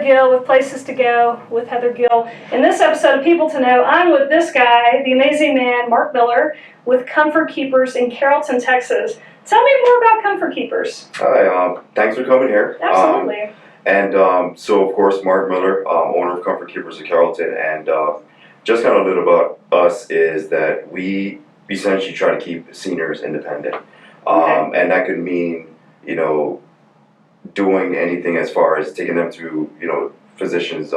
Gill with Places to Go with Heather Gill. In this episode of People to Know, I'm with this guy, the amazing man, Mark Miller, with Comfort Keepers in Carrollton, Texas. Tell me more about Comfort Keepers. Hi, thanks for coming here. Absolutely. So, of course, Mark Miller, owner of Comfort Keepers of Carrollton, and just kind of a little about us is that we essentially try to keep seniors independent. Okay. And that could mean, doing anything as far as taking them to, physicians,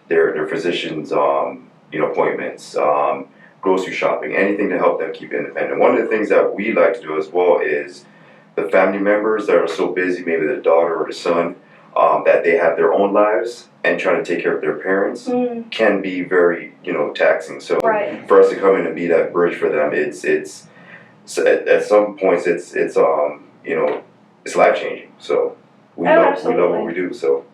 their physicians, appointments, grocery shopping, anything to help them keep independent. One of the things that we like to do as well is the family members that are so busy, maybe the daughter or the son, that they have their own lives and trying to take care of their parents can be very, taxing. So for us to come in and be that bridge for them, it's at some points it's life changing. So we love what we do. So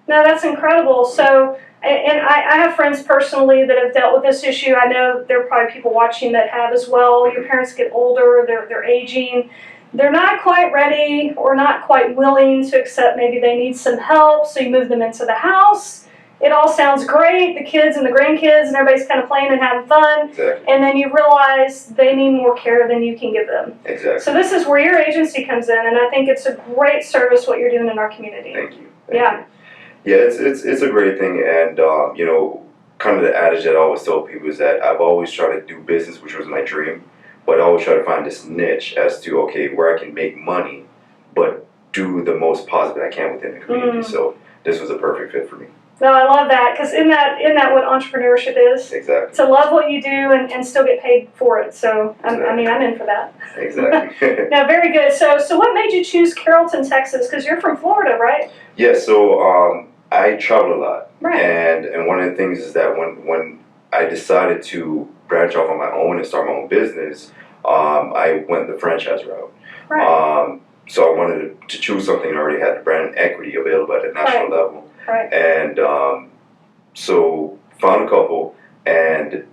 no, that's incredible. So, and I have friends personally that have dealt with this issue. I know there are probably people watching that have as well. Your parents get older, they're aging. They're not quite ready or not quite willing to accept maybe they need some help, so you move them into the house. It all sounds great, the kids and the grandkids, and everybody's kind of playing and having fun. Exactly. And then you realize they need more care than you can give them. Exactly. So this is where your agency comes in, and I think it's a great service what you're doing in our community. Thank you. Yeah, it's a great thing, and kind of the adage that I always tell people is that I've always tried to do business, which was my dream, but I always try to find this niche as to where I can make money, but do the most positive I can within the community. So this was a perfect fit for me. No, I love that, because isn't that what entrepreneurship is? Exactly. To love what you do and still get paid for it. So I'm in for that. Exactly. No, very good. So what made you choose Carrollton, Texas? Because you're from Florida, right? Yeah. So I travel a lot, right? And one of the things is that when I decided to branch off on my own and start my own business, I went the franchise route. Right. So I wanted to choose something that already had the brand equity available at a national level. Right. And so found a couple and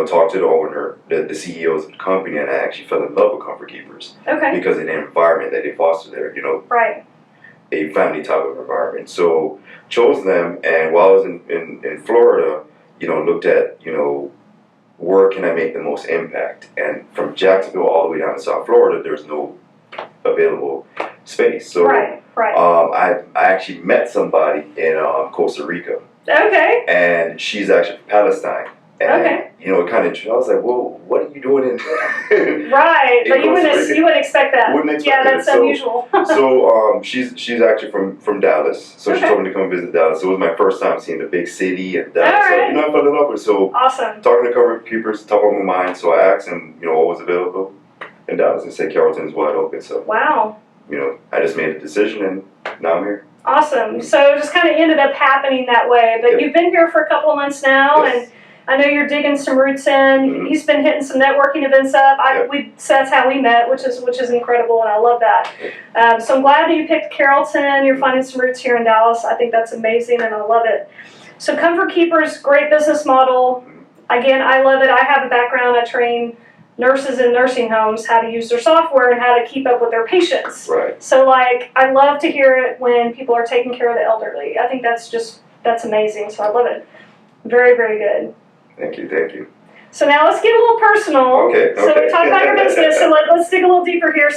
talked to the owner, the CEOs of the company, and I actually fell in love with Comfort Keepers. Okay. Because of the environment that they foster there, right. a family type of environment. So chose them, and while I was in Florida, looked at where can I make the most impact, and from Jacksonville all the way down to South Florida, there's no available space. So right. I actually met somebody in Costa Rica. Okay. And she's actually from Palestine. And, okay. It kind of, I was like, well, what are you doing in right, but you wouldn't expect that. Wouldn't expect yeah, that's unusual. So she's actually from Dallas. So she okay. told me to come visit Dallas. So it was my first time seeing the big city and Dallas. All right. So, I fell in love with it. So awesome. Talking to Comfort Keepers, top of my mind. So I asked him, what was available in Dallas, and said Carrollton's wide open. So wow. I just made a decision, and now I'm here. Awesome. So it just kind of ended up happening that way. But you've been here for a couple of months now, yes. and I know you're digging some roots in. He's been hitting some networking events up. So that's how we met, which is incredible, and I love that. So I'm glad that you picked Carrollton. You're finding some roots here in Dallas. I think that's amazing, and I love it. So Comfort Keepers, great business model. Again, I love it. I have a background. I train nurses in nursing homes how to use their software and how to keep up with their patients. Right. So I love to hear it when people are taking care of the elderly. I think that's amazing. So I love it. Very, very good. Thank you. So now let's get a little personal. Okay. So we talked about your business, so let's dig a little deeper here.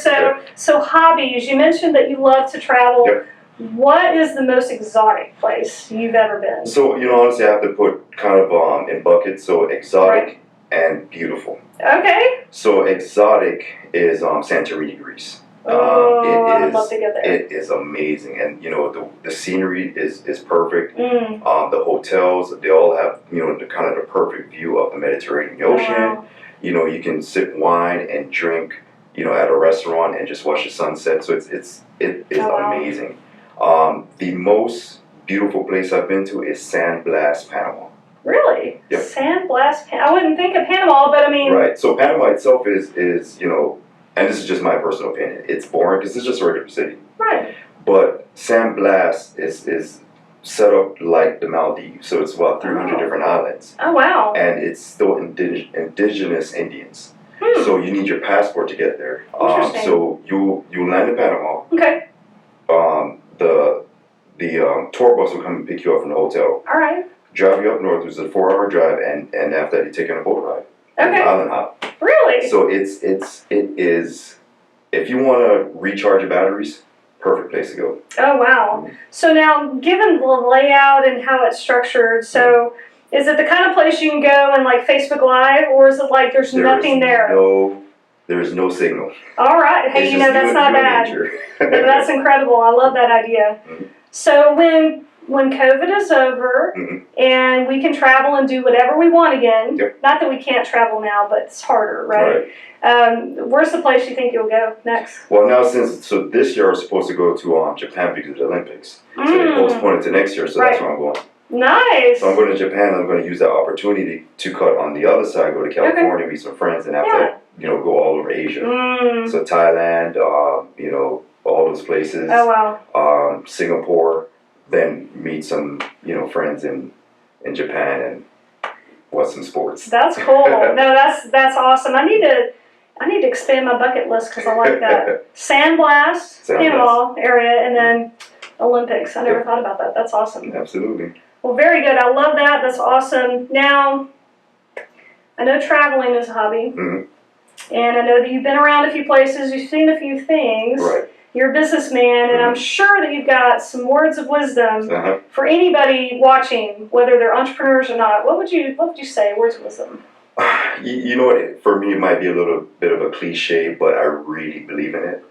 So hobbies, you mentioned that you love to travel. Yep. What is the most exotic place you've ever been? So, honestly, I have to put kind of in buckets. So exotic and beautiful. Okay. So exotic is Santorini, Greece. I'd love to get there. It is amazing, and the scenery is perfect. The hotels, they all have the kind of the perfect view of the Mediterranean Ocean. Wow. You can sip wine and drink at a restaurant and just watch the sunset. So it is amazing. The most beautiful place I've been to is San Blas, Panama. Really? Yep. San Blas, I wouldn't think of Panama, but I mean. Right. So Panama itself is and this is just my personal opinion, it's boring because it's just a regular city. Right. But San Blas is set up like the Maldives, so it's about 300 different islands. Oh, wow. And it's still indigenous Indians. So you need your passport to get there. Interesting. So you land in Panama. Okay. tour bus will come and pick you up from the hotel, All right. drive you up north. It was a 4-hour drive, and after that, you take on a boat ride. Okay. An island hop. Really? So it is. If you want to recharge your batteries, perfect place to go. Oh, wow. So now, given the layout and how it's structured, so is it the kind of place you can go and like Facebook Live, or is it like there's nothing there? There is no signal. All right. Hey, It's you just know, that's not bad. nature. That's incredible. I love that idea. Mhm. So when COVID is over Mhm. and we can travel and do whatever we want again, Yep. not that we can't travel now, but it's harder, right? Where's the place you think you'll go next? Well, now so this year I was supposed to go to Japan because of the Olympics. So they postponed it to next year, so that's where I'm going. Nice. So I'm going to Japan. I'm going to use that opportunity to cut on the other side, go to California, meet some friends, and after that, go all over Asia. So Thailand, all those places. Oh, wow. Singapore, then meet some, friends in Japan and watch some sports. That's cool. No, that's awesome. I need to expand my bucket list because I like that. Sandblast, Panama area, and then Olympics. I never thought about that. That's awesome. Absolutely. Well, very good. I love that. That's awesome. Now, I know traveling is a hobby, and I know that you've been around a few places. You've seen a few things. Right. You're a businessman, and I'm sure that you've got some words of wisdom for anybody watching, whether they're entrepreneurs or not. What would you say? Words of wisdom. You know what? For me, it might be a little bit of a cliche, but I really believe in it.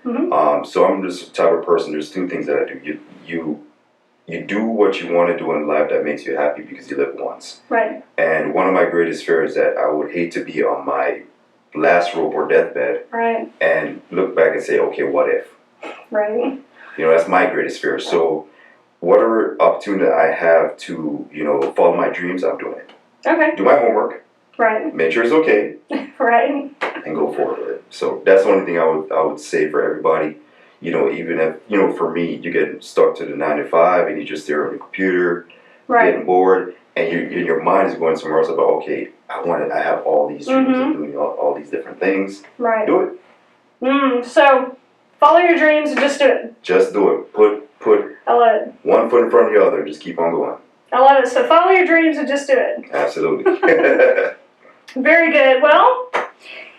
So I'm just the type of person. There's two things that I do. You do what you want to do in life that makes you happy because you live once. Right. And one of my greatest fears is that I would hate to be on my last rope or deathbed and look back and say, okay, what if? Right. That's my greatest fear. So whatever opportunity I have to, follow my dreams, I'm doing it. Okay. Do my homework. Right. Make sure it's okay. Right. And go forward with it. So that's the only thing I would say for everybody. Even if, for me, you get stuck to the 9 to 5 and you just stare on the computer, getting bored, and your mind is going somewhere else about, okay, I have all these dreams of doing all these different things. Right. Do it. So follow your dreams and just do it. Just do it. Put I love it. One foot in front of the other. Just keep on going. I love it. So follow your dreams and just do it. Absolutely. Very good. Well,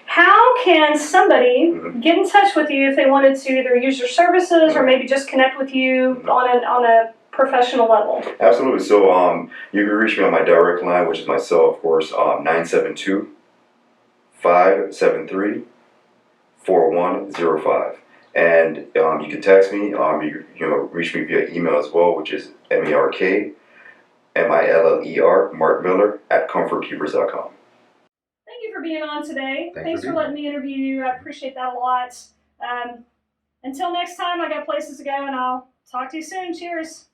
how can somebody get in touch with you if they wanted to either use your services or maybe just connect with you on a professional level? Absolutely. So you can reach me on my direct line, which is my cell, of course, 972-573-4105. And you can text me. Reach me via email as well, which is MarkMiller, Mark Miller @comfortkeepers.com. Thank you for being on today. Thanks for letting me interview you. I appreciate that a lot. Until next time, I got places to go, and I'll talk to you soon. Cheers.